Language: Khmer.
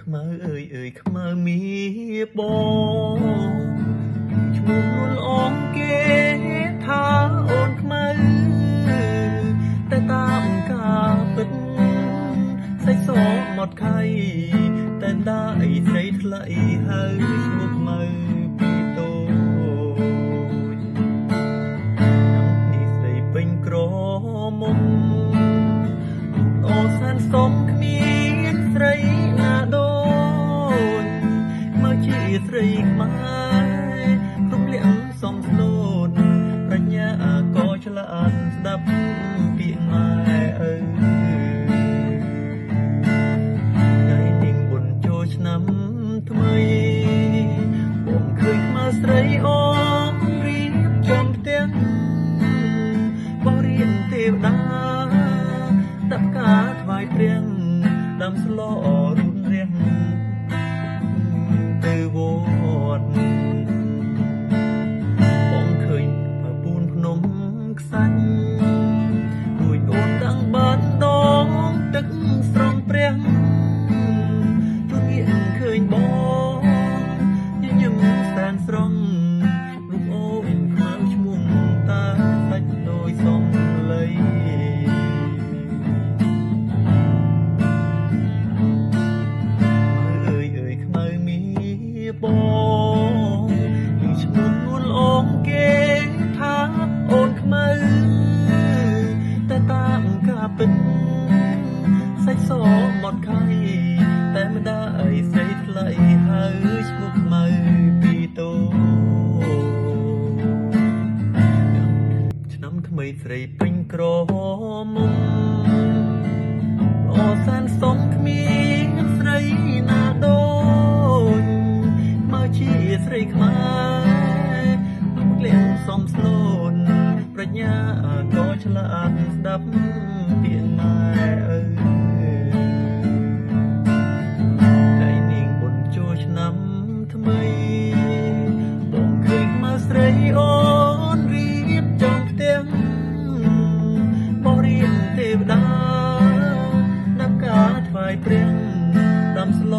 ខ្មៅអើយអើយខ្មៅមៀបងឈ្មោះនួនអងគេថាអូនខ្មៅតែតាមការពិតសេចសមកខៃតែដាអីស្រីថ្លៃហើយឈ្មោះខ្មៅពីតូចនេះស្រីពេញក្រមុំអូសានសំគ្មានស្រីណាដូចមកជាស្រីខ្មែរគ្រប់លៀងសំស្លូនប្រាជ្ញាក៏ឆ្លាតស្ដាប់ពាក្យម៉ែឪថ្ងៃនេះបុណ្យចូលឆ្នាំថ្មីបងឃើញខ្មៅស្រីអូនរៀបចំផ្ទះបរិយាទេវតាដាក់ផ្កាថ្វាយព្រះដាំស្លរុនរះទៅវត្តបងឃើញប្រពូនភ្នំខ្សាច់រួចអូនតាំងបានដងទឹកស្រង់ព្រះជួនងាកឃើញបងញញឹមសែនស្រង់រូបអូនខ្មៅឈ្មោះតាសាច់ដោយសំឡីបងឈ្មោះនួនអងគេថាអូនខ្មៅតែតាមការពិតសាច់សមកខៃតែមិនដាអីស្រីថ្លៃហើយឈ្មោះខ្មៅពីតូឆ្នាំថ្មីស្រីពេញក្រមុំអូសានសំគ្មានស្រីណាដូចជាស្រីខ្មែរមកលៀងសំស្លូនប្រាជ្ញាក៏ឆ្លាតស្ដាប់ពាក្យម៉ែឪថ្ងៃនេះបុណ្យចូលឆ្នាំថ្មីបងឃើញខ្មៅស្រីអូនរៀបចំផ្ទះបរិយាទេវតាដាក់ការថ្វាយព្រះដាំស្ល